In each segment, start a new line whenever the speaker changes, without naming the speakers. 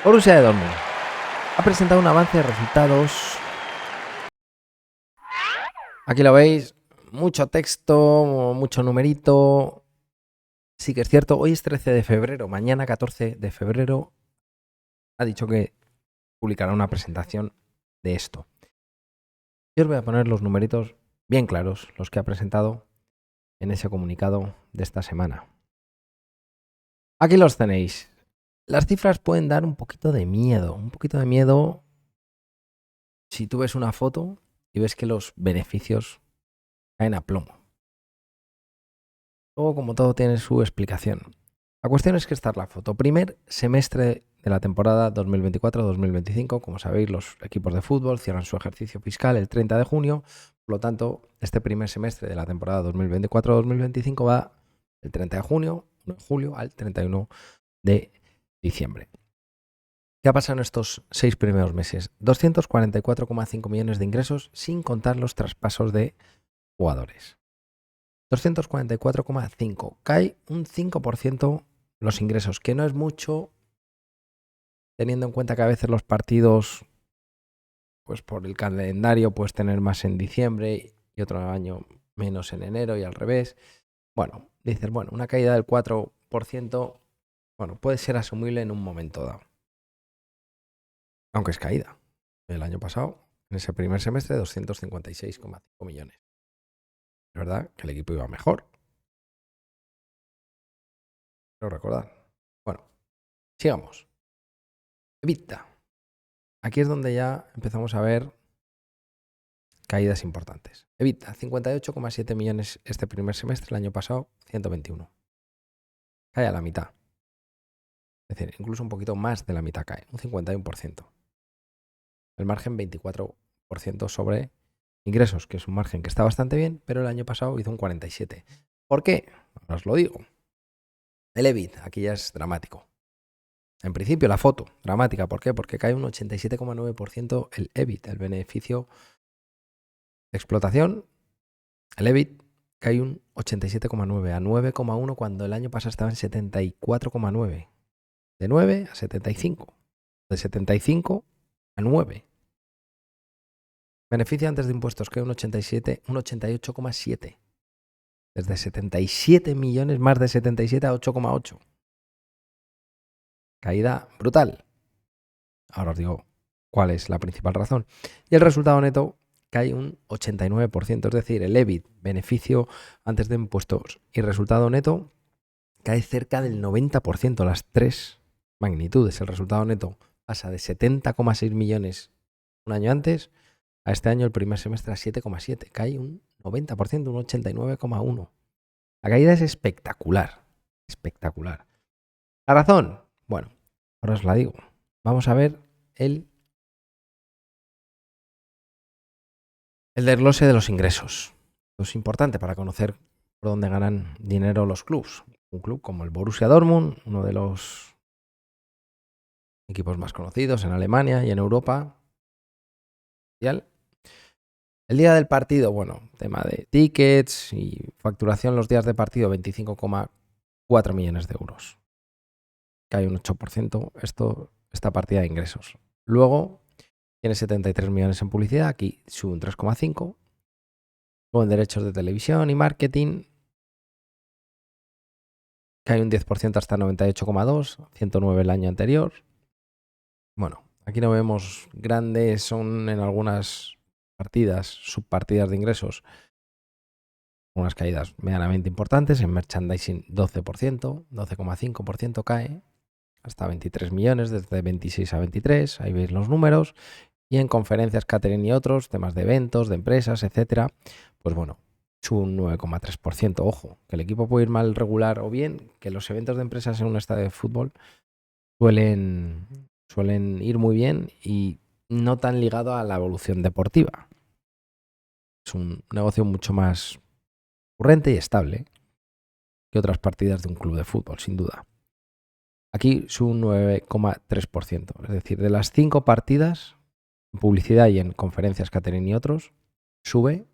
Borussia Dortmund ha presentado un avance de resultados. Aquí lo veis, mucho texto, mucho numerito. Sí que es cierto, hoy es 13 de febrero, mañana 14 de febrero ha dicho que publicará una presentación de esto. Yo os voy a poner los numeritos bien claros, los que ha presentado en ese comunicado de esta semana. Aquí los tenéis. Las cifras pueden dar un poquito de miedo si tú ves una foto y ves que los beneficios caen a plomo. Luego, como todo, tiene su explicación. La cuestión es que esta es la foto. Primer semestre de la temporada 2024-2025. Como sabéis, los equipos de fútbol cierran su ejercicio fiscal el 30 de junio. Por lo tanto, este primer semestre de la temporada 2024-2025 va del 30 de junio, 1 de julio, al 31 de diciembre. ¿Qué ha pasado en estos 6 primeros meses? 244,5 millones de ingresos sin contar los traspasos de jugadores. 244,5. Cae un 5% los ingresos, que no es mucho, teniendo en cuenta que a veces los partidos, pues por el calendario, puedes tener más en diciembre y otro año menos en enero y al revés. Bueno, dices, una caída del 4%, puede ser asumible en un momento dado. Aunque es caída. El año pasado, en ese primer semestre, 256,5 millones. Es verdad que el equipo iba mejor. Pero recordad. Bueno, sigamos. EBITDA. Aquí es donde ya empezamos a ver caídas importantes. EBITDA, 58,7 millones este primer semestre, el año pasado 121. Cae a la mitad. Es decir, incluso un poquito más de la mitad cae, un 51%. El margen 24% sobre ingresos, que es un margen que está bastante bien, pero el año pasado hizo un 47%. ¿Por qué? Ahora os lo digo. El EBIT, aquí ya es dramático. En principio la foto, dramática. ¿Por qué? Porque cae un 87,9% el EBIT, el beneficio de explotación. El EBIT cae un 87,9 a 9,1 cuando el año pasado estaba en 74,9. De 9 a 75. De 75 a 9. Beneficio antes de impuestos cae un 88,7. Desde 77 millones, más de 77 a 8,8. Caída brutal. Ahora os digo cuál es la principal razón. Y el resultado neto cae un 89%, es decir, el EBIT, beneficio antes de impuestos y resultado neto, cae cerca del 90%, las tres magnitudes. El resultado neto pasa de 70,6 millones un año antes a este año, el primer semestre, a 7,7. Cae un 90%, un 89,1. La caída es espectacular, espectacular. ¿La razón? Bueno, ahora os la digo. Vamos a ver el desglose de los ingresos. Esto es importante para conocer por dónde ganan dinero los clubes. Un club como el Borussia Dortmund, uno de los equipos más conocidos en Alemania y en Europa. El día del partido, tema de tickets y facturación los días de partido, 25,4 millones de euros. Cae un 8% esta partida de ingresos. Luego tiene 73 millones en publicidad, aquí sube un 3,5. Luego en derechos de televisión y marketing cae un 10% hasta 98,2, 109 el año anterior. Aquí no vemos grandes, son en algunas partidas, subpartidas de ingresos, unas caídas medianamente importantes. En merchandising 12%, 12,5% cae, hasta 23 millones, desde 26 a 23, ahí veis los números. Y en conferencias, catering y otros, temas de eventos, de empresas, etcétera, sube un 9,3%. Ojo, que el equipo puede ir mal, regular o bien, que los eventos de empresas en un estadio de fútbol suelen ir muy bien y no tan ligado a la evolución deportiva. Es un negocio mucho más recurrente y estable que otras partidas de un club de fútbol, sin duda. Aquí sube un 9,3%. Es decir, de las 5 partidas, en publicidad y en conferencias, catering y otros, sube.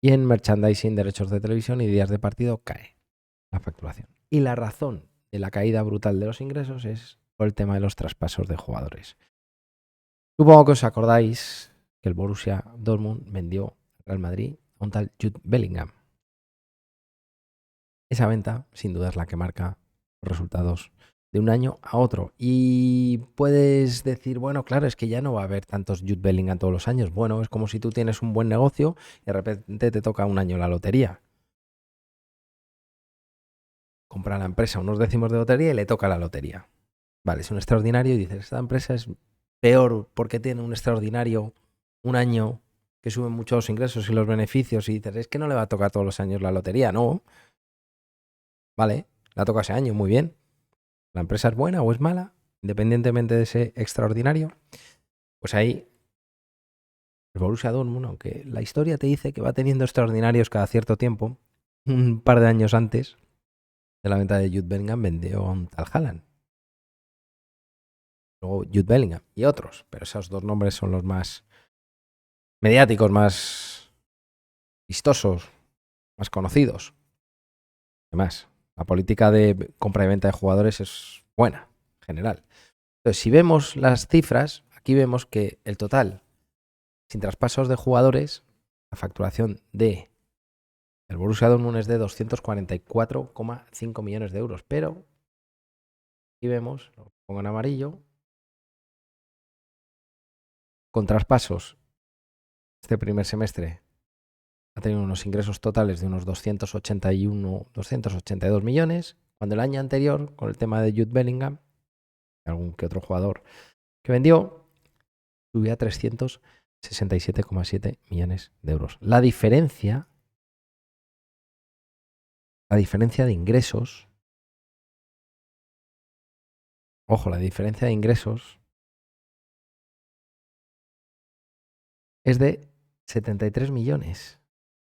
Y en merchandising, derechos de televisión y días de partido cae la facturación. Y la razón de la caída brutal de los ingresos es por el tema de los traspasos de jugadores. Supongo que os acordáis que el Borussia Dortmund vendió al Real Madrid a un tal Jude Bellingham. Esa venta, sin duda, es la que marca los resultados de un año a otro. Y puedes decir, bueno, claro, es que ya no va a haber tantos Jude Bellingham todos los años. Bueno, es como si tú tienes un buen negocio y de repente te toca un año la lotería. Compra a la empresa unos décimos de lotería y le toca la lotería. Vale, es un extraordinario y dices, esta empresa es peor porque tiene un extraordinario un año que sube mucho los ingresos y los beneficios y dices, es que no le va a tocar todos los años la lotería. No. Vale, la toca ese año, muy bien. ¿La empresa es buena o es mala? Independientemente de ese extraordinario. Pues ahí el Borussia Dortmund, aunque la historia te dice que va teniendo extraordinarios cada cierto tiempo, un par de años antes de la venta de Jude Bellingham vendió a un tal Haaland. Luego Jude Bellingham y otros, pero esos dos nombres son los más mediáticos, más vistosos, más conocidos. Además, la política de compra y venta de jugadores es buena, en general. Entonces, si vemos las cifras, aquí vemos que el total, sin traspasos de jugadores, la facturación de el Borussia Dortmund es de 244,5 millones de euros. Pero aquí vemos, lo pongo en amarillo, con traspasos, este primer semestre ha tenido unos ingresos totales de unos 282 millones, cuando el año anterior, con el tema de Jude Bellingham, algún que otro jugador que vendió, subía a 367,7 millones de euros. La diferencia de ingresos, ojo, la diferencia de ingresos es de 73 millones.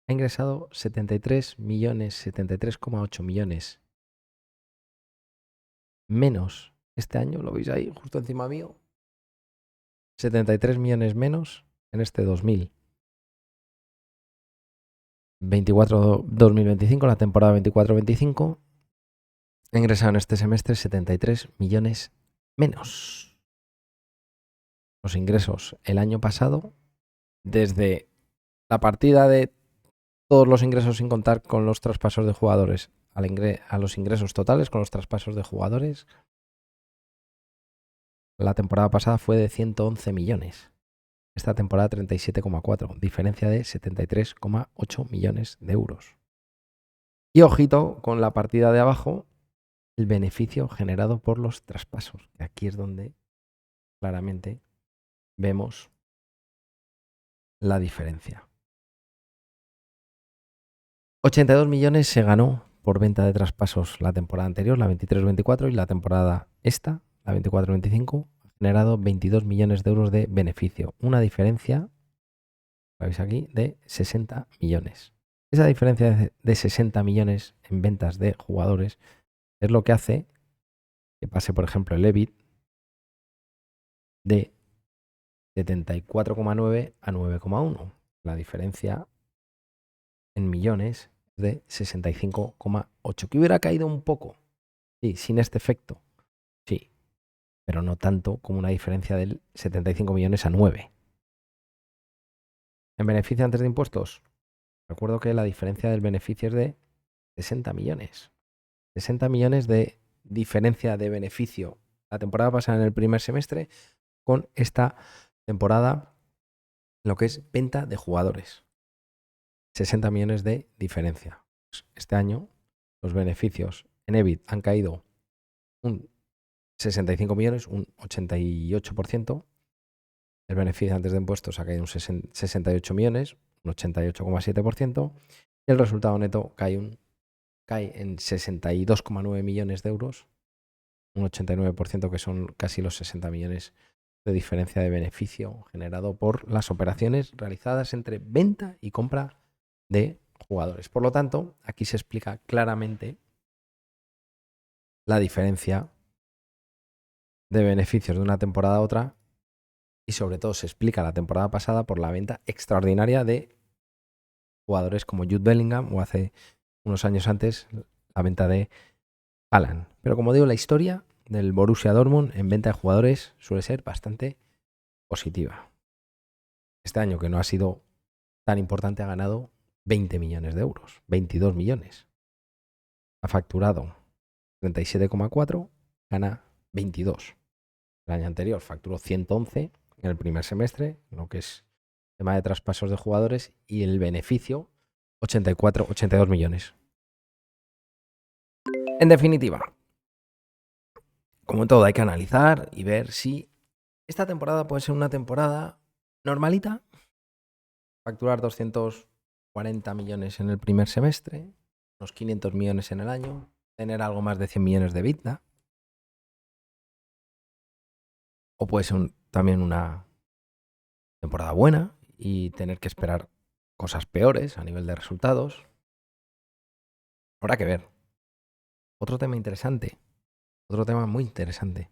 Ha ingresado 73 millones, 73,8 millones menos este año, lo veis ahí, justo encima mío. 73 millones menos en este 2024-2025, la temporada 24-25. Ha ingresado en este semestre 73 millones menos. Los ingresos el año pasado, desde la partida de todos los ingresos sin contar con los traspasos de jugadores a los ingresos totales con los traspasos de jugadores, la temporada pasada fue de 111 millones. Esta temporada 37,4, diferencia de 73,8 millones de euros. Y ojito con la partida de abajo, el beneficio generado por los traspasos, que aquí es donde claramente vemos la diferencia. 82 millones se ganó por venta de traspasos la temporada anterior, la 23-24, y la temporada esta, la 24-25, ha generado 22 millones de euros de beneficio. Una diferencia, la veis aquí, de 60 millones. Esa diferencia de 60 millones en ventas de jugadores es lo que hace que pase, por ejemplo, el EBIT de 74,9 a 9,1. La diferencia en millones es de 65,8. Que hubiera caído un poco, sí, sin este efecto, sí, pero no tanto como una diferencia del 75 millones a 9. En beneficio antes de impuestos, recuerdo que la diferencia del beneficio es de 60 millones. 60 millones de diferencia de beneficio la temporada pasada en el primer semestre con esta temporada, lo que es venta de jugadores. 60 millones de diferencia. Este año los beneficios en EBIT han caído un 65 millones, un 88%. El beneficio antes de impuestos ha caído un 68 millones, un 88,7%. Y el resultado neto cae en 62,9 millones de euros, un 89%, que son casi los 60 millones de diferencia de beneficio generado por las operaciones realizadas entre venta y compra de jugadores. Por lo tanto, aquí se explica claramente la diferencia de beneficios de una temporada a otra y sobre todo se explica la temporada pasada por la venta extraordinaria de jugadores como Jude Bellingham o hace unos años antes la venta de Haaland. Pero como digo, la historia del Borussia Dortmund en venta de jugadores suele ser bastante positiva. Este año, que no ha sido tan importante, ha ganado 20 millones de euros, 22 millones. Ha facturado 37,4, gana 22. El año anterior facturó 111 en el primer semestre, lo que es tema de traspasos de jugadores, y el beneficio 82 millones. En definitiva, como en todo, hay que analizar y ver si esta temporada puede ser una temporada normalita, facturar 240 millones en el primer semestre, unos 500 millones en el año, tener algo más de 100 millones de EBITDA, o puede ser también una temporada buena y tener que esperar cosas peores a nivel de resultados. Habrá que ver. Otro tema interesante, otro tema muy interesante.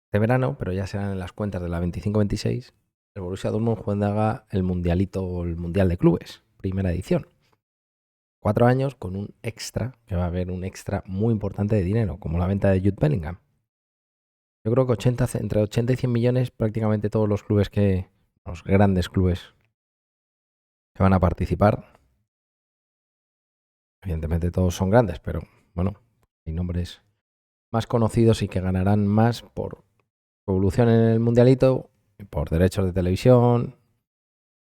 Este verano, pero ya serán en las cuentas de la 25-26, el Borussia Dortmund juega el Mundialito o el Mundial de Clubes, primera edición. 4 años con un extra, que va a haber un extra muy importante de dinero, como la venta de Jude Bellingham. Yo creo que entre 80 y 100 millones prácticamente todos los clubes los grandes clubes que van a participar. Evidentemente todos son grandes, pero bueno, hay nombres más conocidos y que ganarán más por su evolución en el Mundialito, por derechos de televisión,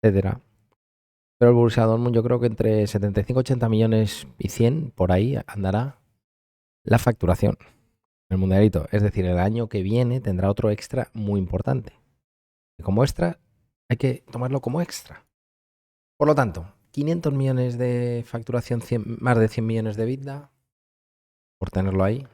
etcétera. Pero el Borussia Dortmund, yo creo que entre 75, 80 millones y 100, por ahí andará la facturación en el Mundialito. Es decir, el año que viene tendrá otro extra muy importante. Y como extra, hay que tomarlo como extra. Por lo tanto, 500 millones de facturación, más de 100 millones de EBITDA, por tenerlo ahí.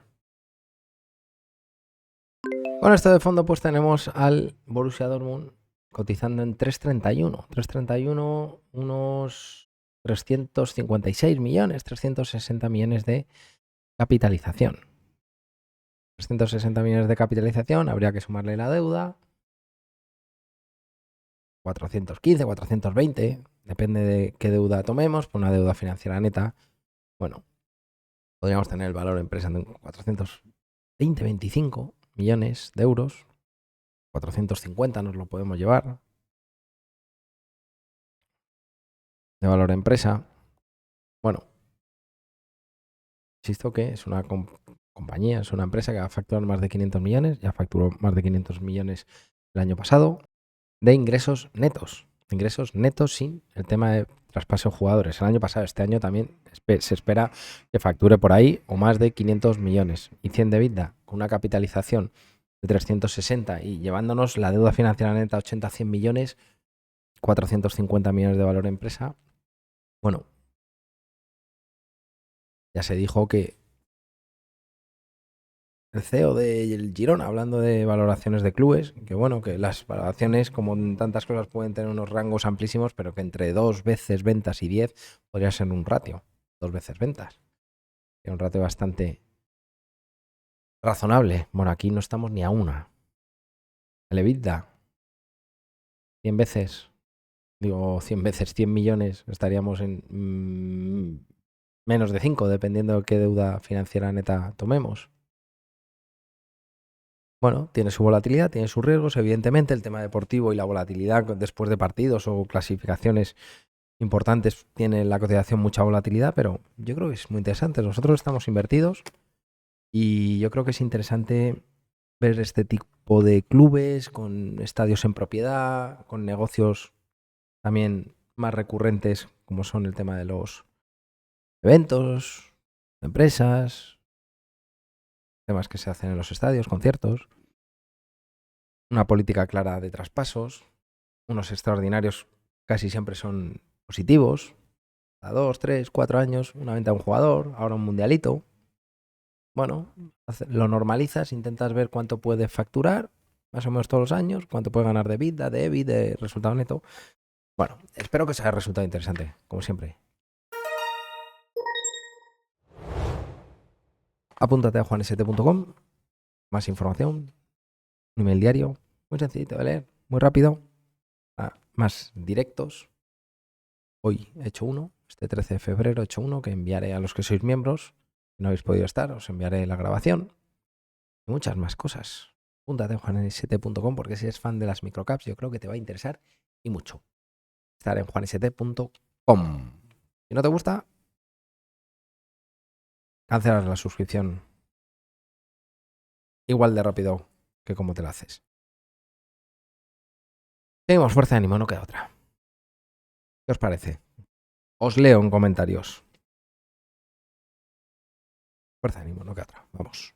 Con esto de fondo, pues tenemos al Borussia Dortmund cotizando en 3,31. 3,31, unos 356 millones, 360 millones de capitalización. 360 millones de capitalización, habría que sumarle la deuda. 415, 420, depende de qué deuda tomemos, por una deuda financiera neta. Bueno, podríamos tener el valor empresa en 420, 25 millones de euros. 450 nos lo podemos llevar de valor empresa. Bueno, insisto que es una compañía, es una empresa que va a facturar más de 500 millones, ya facturó más de 500 millones el año pasado, de ingresos netos. Ingresos netos sin el tema de traspaso de jugadores. El año pasado, este año también se espera que facture por ahí o más de 500 millones. Y 100 de EBITDA, con una capitalización de 360 y llevándonos la deuda financiera neta a 80-100 millones, 450 millones de valor empresa. Bueno, ya se dijo que el CEO del Girona, hablando de valoraciones de clubes, que bueno, que las valoraciones, como en tantas cosas, pueden tener unos rangos amplísimos, pero que entre 2 veces ventas y 10 podría ser un ratio. 2 veces ventas. Es un ratio bastante razonable. Bueno, aquí no estamos ni a una. El EBITDA, 100 veces, 100 veces, 100 millones, estaríamos en menos de 5, dependiendo de qué deuda financiera neta tomemos. Bueno, tiene su volatilidad, tiene sus riesgos, evidentemente. El tema deportivo y la volatilidad después de partidos o clasificaciones importantes tiene la cotización mucha volatilidad, pero yo creo que es muy interesante. Nosotros estamos invertidos y yo creo que es interesante ver este tipo de clubes con estadios en propiedad, con negocios también más recurrentes, como son el tema de los eventos, empresas, temas que se hacen en los estadios, conciertos. Una política clara de traspasos, unos extraordinarios casi siempre son positivos, a 2, 3, 4 años, una venta de un jugador, ahora un mundialito. Bueno, lo normalizas, intentas ver cuánto puede facturar, más o menos todos los años, cuánto puede ganar de EBITDA, de EBIT, de resultado neto. Bueno, espero que os haya resultado interesante, como siempre. Apúntate a juanesete.com, más información, un email diario, muy sencillito de leer, muy rápido, más directos. Hoy he hecho uno, este 13 de febrero he hecho uno que enviaré a los que sois miembros. Si no habéis podido estar, os enviaré la grabación. y muchas más cosas. Apúntate en juanes7.com porque si eres fan de las microcaps, yo creo que te va a interesar y mucho. Estar en juanes7.com. Si no te gusta, cancelas la suscripción igual de rápido que como te la haces. Tenemos fuerza de ánimo, no queda otra. ¿Qué os parece? Os leo en comentarios. Fuerza de ánimo, no queda otra. Vamos.